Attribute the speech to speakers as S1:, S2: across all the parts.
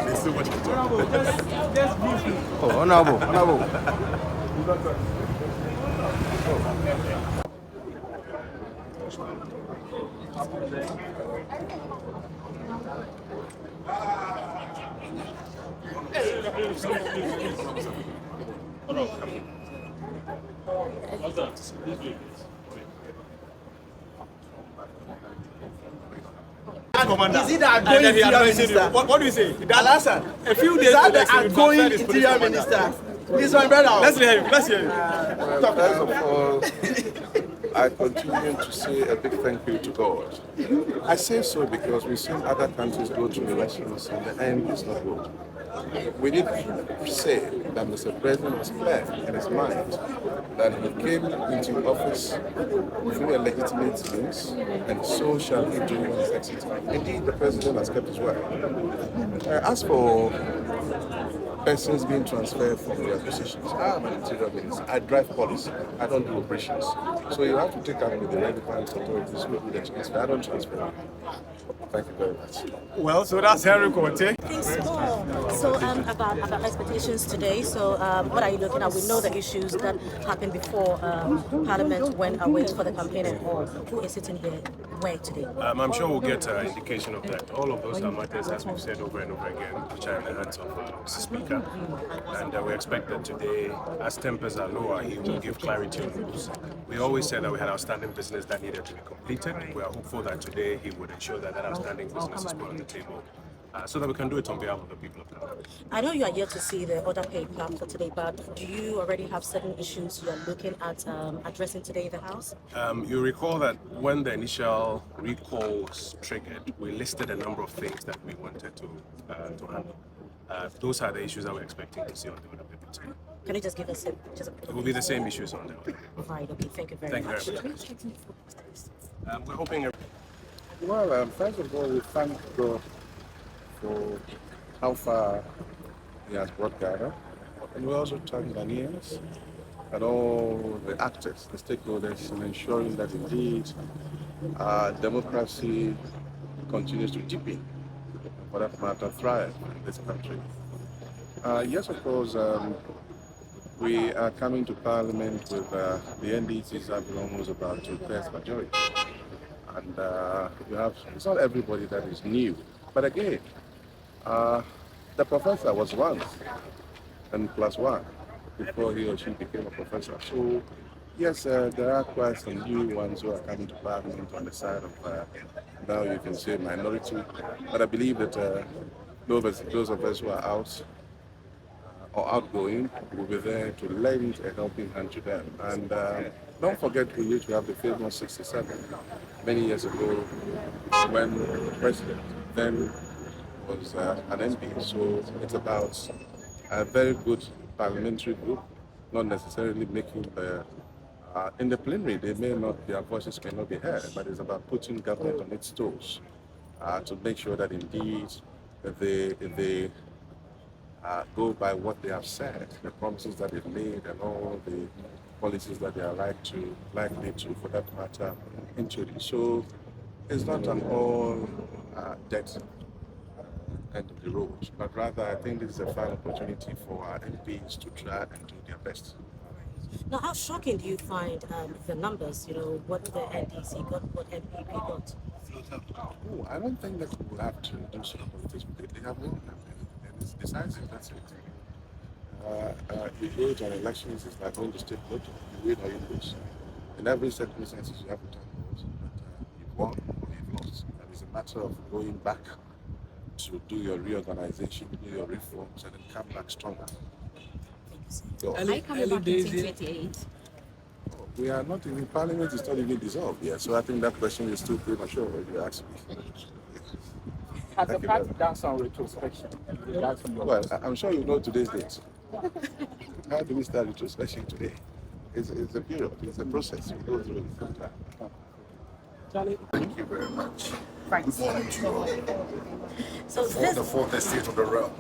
S1: There's so much to talk.
S2: Oh, honorable.
S1: Is it the outgoing interior minister?
S3: What do you say?
S1: Alasan.
S3: A few days
S1: Is that
S3: to
S1: the
S3: next, he will
S1: outgoing
S3: transfer his
S1: interior
S3: police
S1: minister? This one, brother.
S3: Let's hear him. Let's hear him.
S2: Well, first of all, I continue to say a big thank you to God. I say so because we've seen other countries go through elections and the end is not good. We did say that Mr. President was clear in his mind that he came into office through a legitimate means, and so shall he do when he's exiting. Indeed, the President has kept his word. As for persons being transferred from their positions, I'm an interior minister. I drive policy. I don't do operations. So you have to take up with the relevant authorities who do the transfer. I don't transfer. Thank you very much.
S3: Well, so that's Henry Cote.
S4: Things more. So about expectations today. So what are you looking at? We know the issues that happened before Parliament went away for the campaign and all. Who is sitting here where today?
S5: I'm sure we'll get an indication of that. All of those are matters, as we've said over and over again, which are in the hands of Mr. Speaker. And we expect that today, as tempers are lower, he will give clarity on those. We always said that we had outstanding business that needed to be completed. We are hopeful that today he would ensure that that outstanding business is put on the table. So that we can do it on behalf of the people of Ghana.
S4: I know you are yet to see the order pay plan for today, but do you already have certain issues you are looking at addressing today in the House?
S5: You recall that when the initial recall was triggered, we listed a number of things that we wanted to handle. Those are the issues that we're expecting to see on the order paper today.
S4: Can you just give us
S5: It will be the same issues on the order paper.
S4: Right, okay, thank you very much.
S5: We're hoping...
S2: Well, first of all, we thank God for how far he has brought Ghana. And we also thank Ghanaians and all the actors, the stakeholders, in ensuring that indeed democracy continues to deepen, for that matter, thrive in this country. Yes, of course, we are coming to Parliament with the NDCs having almost about 2/3 majority. And you have, it's not everybody that is new, but again, the professor was once and +1 before he or she became a professor. So yes, there are quite some new ones who are coming to Parliament on the side of now you can say minority, but I believe that those of us who are out or outgoing will be there to lend a helping hand to them. And don't forget, we used to have the famous 67 many years ago when the president then was an MP. So it's about a very good parliamentary group, not necessarily making the in the plenary, they may not, their voices cannot be heard, but it's about putting government on its toes to make sure that indeed they go by what they have said, the promises that they've made, and all the policies that they are likely to, for that matter, introduce. So it's not an all dead end of the road, but rather I think this is a fine opportunity for our MPs to try and do their best.
S4: Now, how shocking do you find the numbers, what the NDC got, what MPP got?
S2: Oh, I don't think that we will have to do so politics. They have won, and it's decisive, that's it. You go to an elections, it's like going to state vote, you win or you lose. In every circumstance, you have to turn votes, but you've won or you've lost. And it's a matter of going back to do your reorganization, do your reforms, and then come back stronger.
S6: Are you coming back in 2028?
S2: We are not in Parliament, is not even dissolved yet, so I think that question is too premature when you ask me.
S6: Has the party done some retrospection?
S2: Well, I'm sure you know today's date. How do we start retrospection today? It's a period, it's a process we go through.
S7: Thank you very much.
S4: Right.
S7: Good morning to you all.
S4: So
S7: The fourth estate of the realm.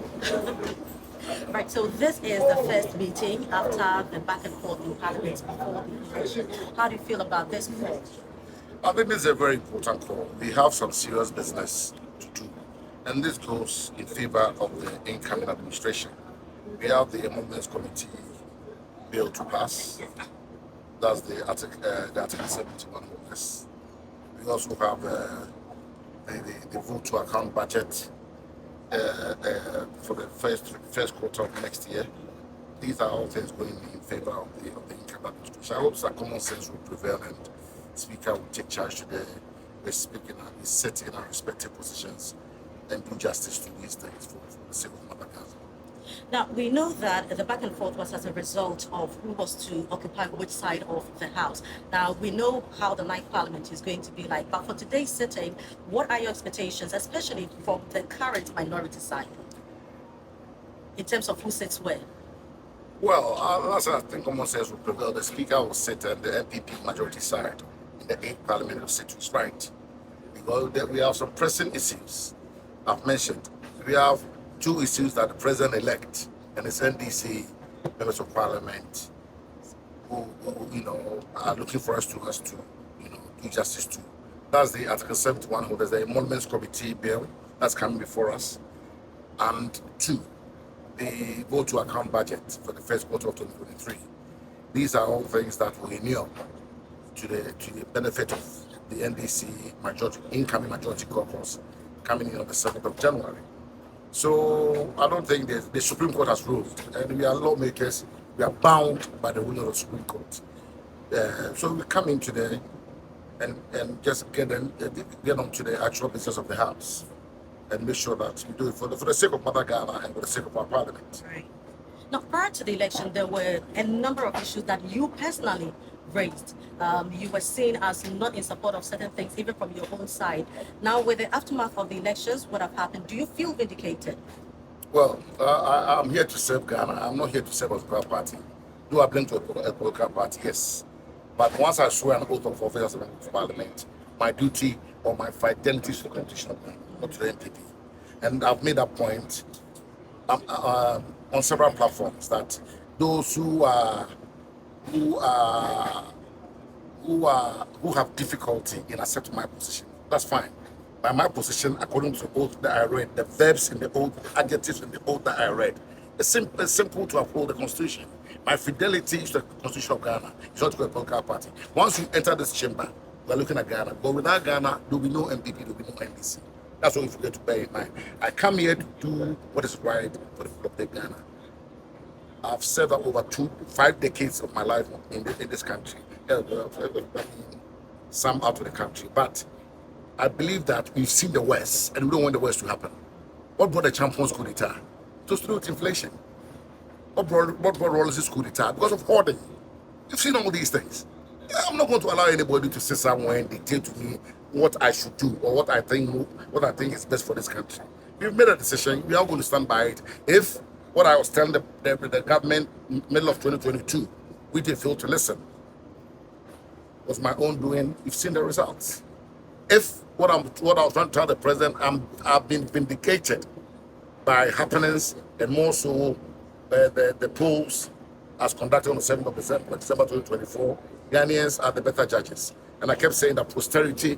S4: Right, so this is the first meeting after the back and forth in Parliament before the election. How do you feel about this call?
S7: I think this is a very important call. We have some serious business to do, and this goes in favor of the incoming administration. We have the Amendments Committee bill to pass. That's the Article 71 holders. We also have the vote to account budget for the first quarter of next year. These are all things going in favor of the income administration. I hope that common sense will prevail and Speaker will take charge today. We're speaking and we're sitting in our respective positions and do justice to these things for the sake of Mother Gaza.
S4: Now, we know that the back and forth was as a result of who was to occupy which side of the House. Now, we know how the ninth Parliament is going to be like, but for today's sitting, what are your expectations, especially from the current minority side, in terms of who sits where?
S7: Well, as I think common sense will prevail, the Speaker will sit on the MPP majority side in the 8th Parliament will sit to his right. Because we have some pressing issues I've mentioned. We have two issues that the President-elect and his NDC members of Parliament who are looking for us to do justice to. That's the Article 71 holders, the Amendments Committee bill that's coming before us. And two, the vote to account budget for the first quarter of 2023. These are all things that will inure to the benefit of the NDC incoming majority caucus coming in on the 7th of January. So I don't think the Supreme Court has ruled, and we are lawmakers. We are bound by the ruling of the Supreme Court. So we come in today and just get on to the actual business of the House and make sure that we do it for the sake of Mother Ghana and for the sake of our Parliament.
S4: Right. Now, prior to the election, there were a number of issues that you personally raised. You were seen as not in support of certain things, even from your own side. Now, with the aftermath of the elections, what have happened? Do you feel vindicated?
S7: Well, I'm here to serve Ghana. I'm not here to serve a political party. Do I belong to a political party? Yes. But once I swear an oath of office as a member of Parliament, my duty or my fidelity to the Constitution of Ghana, not to the NPP. And I've made that point on several platforms that those who have difficulty in accepting my position, that's fine. By my position, according to the oath that I read, the verbs in the oath, the adjectives in the oath that I read, it's simple to uphold the Constitution. My fidelity is the Constitution of Ghana. It's not to a political party. Once you enter this chamber, we're looking at Ghana. But without Ghana, there will be no MPP, there will be no NDC. That's what we forget to bear in mind. I come here to do what is right for the people of Ghana. I've served over 5 decades of my life in this country. Some out of the country. But I believe that we've seen the worst, and we don't want the worst to happen. What brought the champions coup d'etat? To do with inflation. What brought Wallace's coup d'etat? Because of hoarding. You've seen all these things. I'm not going to allow anybody to sit somewhere and dictate to me what I should do or what I think is best for this country. We've made a decision. We are going to stand by it. If what I was telling the government middle of 2022, we did fail to listen, was my own doing. We've seen the results. If what I was trying to tell the president, I've been vindicated by happenings and more so the polls as conducted on the 7th of December 2024, Ghanaians are the better judges. And I kept saying that posterity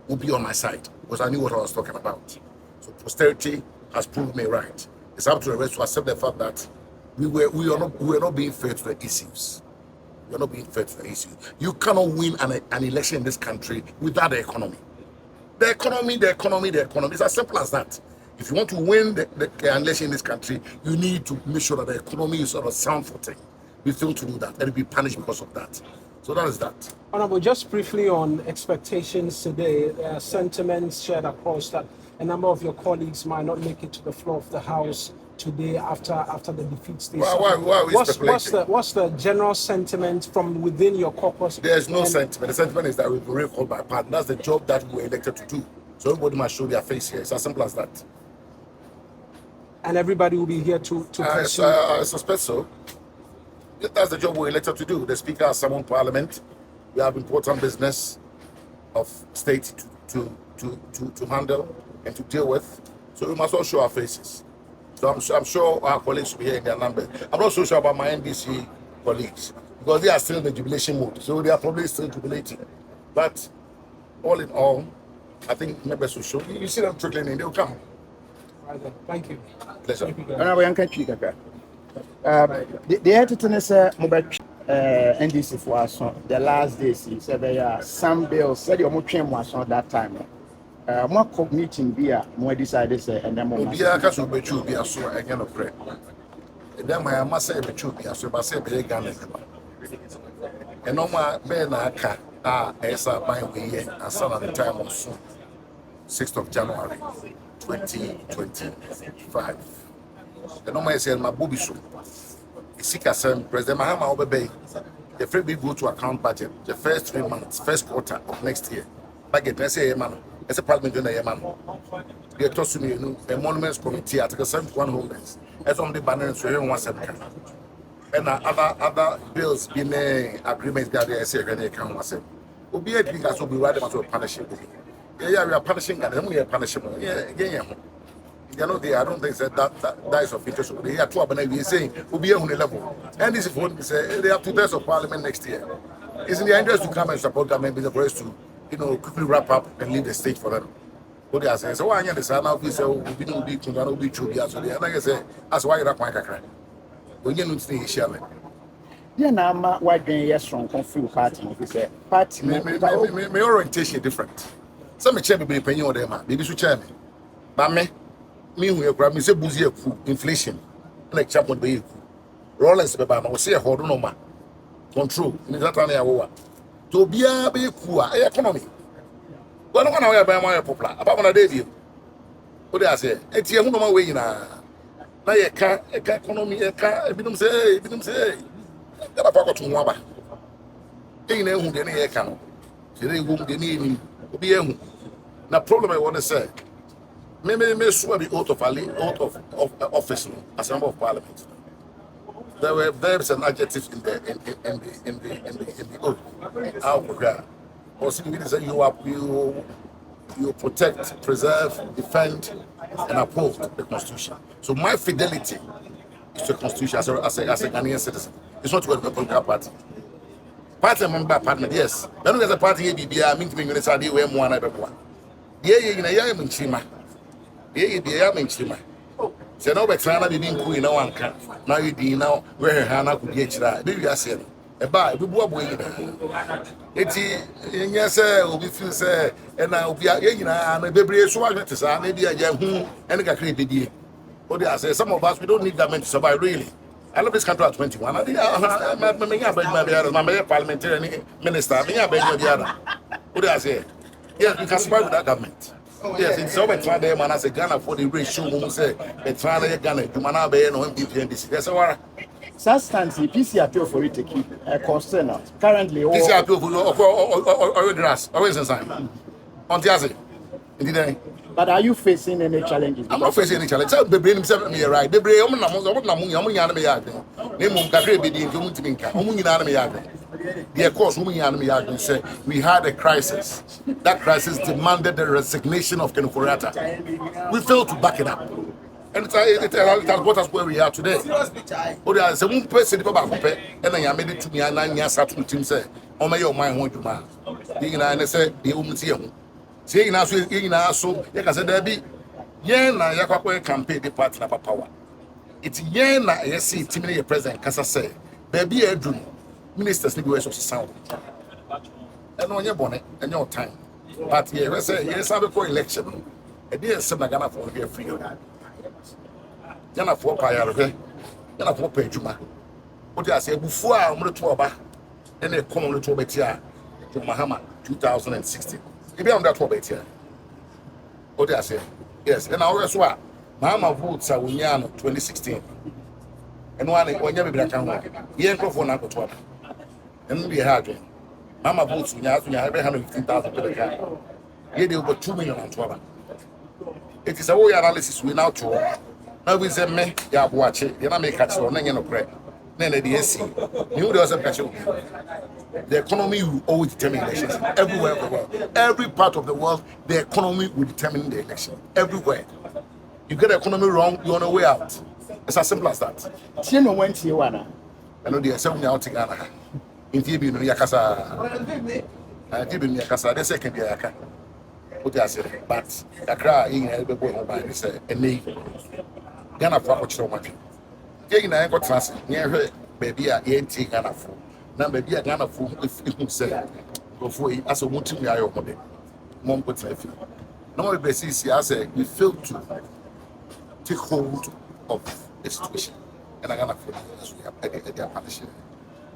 S7: will be on my side because I knew what I was talking about. So posterity has proved me right. It's up to the rest to accept the fact that we are not being fair to the issues. We are not being fair to the issues. You cannot win an election in this country without the economy. The economy. It's as simple as that. If you want to win the election in this country, you need to make sure that the economy is on a sound footing. We fail to do that, and be punished because of that. So that is that.
S8: Honorable, just briefly on expectations today, sentiments shared across that a number of your colleagues might not make it to the floor of the House today after the defeat stage. What's the general sentiment from within your caucus?
S7: There's no sentiment. The sentiment is that we've been recalled by party. That's the job that we were elected to do. So everybody must show their face here. It's as simple as that.
S8: And everybody will be here to pursue.
S7: I suspect so. That's the job we're elected to do. The Speaker has summoned Parliament. We have important business. of state to handle and to deal with. So we must all show our faces. So I'm sure our colleagues will be here in their number. I'm not so sure about my NDC colleagues because they are still in the jubilation mode. So they are probably still jubilating. But all in all, I think members will show. You see them trickling in, they'll come.
S8: Right then. Thank you.
S7: Pleasure.
S9: The editor mobile NDC for us the last day said there are some bills said you was on that time. More meeting beer, more decided say and then more.
S7: Bia kaso bechu bia so enye no pre. Then my mama say bechu bia so ba say be Ghana. And no ma be na aka esa by we here asana the time of 6th of January 2025. The no ma say my bobi so. President Mahama Obebe, the free big go to account budget, the first 3 months, first quarter of next year. Budget, let's say, man, as a parliamentary man. They are tossing me a monuments committee, Article 71 holders, as on the banner, so here one second. And other bills being agreements that they say, and they can't was it. Will be a thing as will be right about punishing. Yeah, we are punishing, and then we are punishing. Yeah. You know, I don't think that is of interest. They are two we saying we'll be on the level. And this is what they say they have 2 days of parliament next year. It's in their interest to come and support government business for us to, quickly wrap up and leave the stage for them. What they are saying. So why you understand now we say we don't be to be true. So they are say that's why you're quite cry. When you don't stay share.
S9: Yeah, now why then yes strong confused party if say party
S7: my orientation is different. Some me chair be penny on them, maybe so chair me. But me who you grab me say boozy inflation like chapel be Rollins be ba ma say hold no ma control in that time ya to bia be ku a economy go no na we ba ma popular about na dey bi o dey say enti e hu no ma we nyina na ye ka economy ye ka ebinom say that pa ko to nwa ba e na hu de na ye ka no se dey hu de ni ni obi e hu na problem I want to say me swear the oath of office as a member of parliament. There were verbs and adjectives in the oath. Our program. Also, you protect, preserve, defend, and uphold the Constitution. So my fidelity is to the Constitution as a Ghanaian citizen. It's not to a political party. Party member partner, yes. Then there's a party here. I mean to be in the Saudi where one other one. Yeah, mainstream. So now we're trying to be in Queen. Now one can. Now you do now where Hannah could get you. Maybe I said, a buy, we bought away. It's yes, we feel say, and now we are in a baby swagger to say, maybe a young and a created idea. What I say, some of us we don't need government to survive really. I love this country at 21. I think my parliamentary minister, what do I say? Yes, we can survive with that government. Yes, it's so much fun there, man. As a Ghana for the ratio, who say, it's trying to Ghana, you man, be no MPNDC. That's all.
S9: Substantially, PC appeal for it to keep a concern. Currently,
S7: PC appeal for grass, always inside. On Tiazi, indeed.
S9: But are you facing any challenges?
S7: I'm not facing any challenge. Tell the brain himself me right. The brain, I'm not me yard. Name Kakre be the Incuminka, Omunyaname yard. The course, Omunyaname yard say we had a crisis. That crisis demanded the resignation of Kenuforiata. We failed to back it up. And it has got us where we are today. But there is a one person about and then I made it to me and 9 years at team say, oh, my mind won't do man. I say, the woman see him. Saying now, so you can say there be Yena Yakwa campaign the party of power. It's Yena, yes, see, Timmy President Kasa say, baby, a dream. Ministers need to sound. And on your bonnet and your time. But yes, yes, I have a election. A dear son, I'm going to for free. Yana for Payar, Yana for Pejuma. What I say before I'm going to Toba, then they come on to Betia to Mahama 2016. If I'm that here. What I say? Yes, and I always what Mahama votes are 2016. And one when you be black and white, he ain't go for now to and we had Mama votes when you have 115,000 per car. Here they over 2 million on 12. It is a way analysis we now to. Now we say me, ya watch it, you know, make catch on any no bread. Then the SC, you know, the economy will always determine elections everywhere in the world. Every part of the world, the economy will determine the election everywhere. You get the economy wrong, you're on the way out. It's as simple as that.
S9: You know when you wanna.
S7: I know there's something out in Ghana. In TV, no Yakasa. TV, no Yakasa. They say can be Yaka. What I say, but Accra in everybody by this a name. Ghana for what you want. Getting I got transit near her, baby, I ain't taking Ghana for. Now, baby, I Ghana for if you say, go for it as a wanting guy over there. Mom puts a few. No basis, I say, we fail to take hold of the situation. And I'm gonna feel as we have their partnership.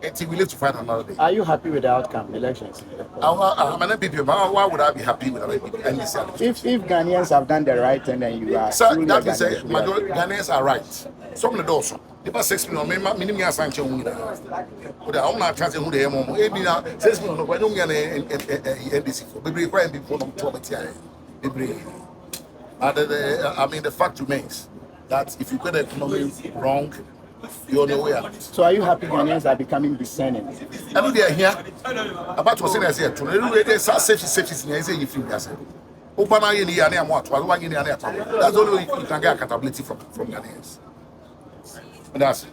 S7: Until we live to find another day.
S9: Are you happy with the outcome elections?
S7: I'm an MP, why would I be happy with an MP?
S9: If Ghanaians have done the right thing, then you are.
S7: Sir, that is a majority Ghanaians are right. Some of the doors. About 6 million, minimum sanction. But I'm not trying to who they are. Maybe now 6 million. Why don't you NDC for? Maybe quite before them property. I mean, the fact remains that if you get the economy wrong, you're on the way out.
S9: So are you happy Ghanaians are becoming discerning?
S7: I know they are here. About to say, I said, safety, I say, if you guys open my year, that's the only way you can get accountability from Ghanaians. And that's it.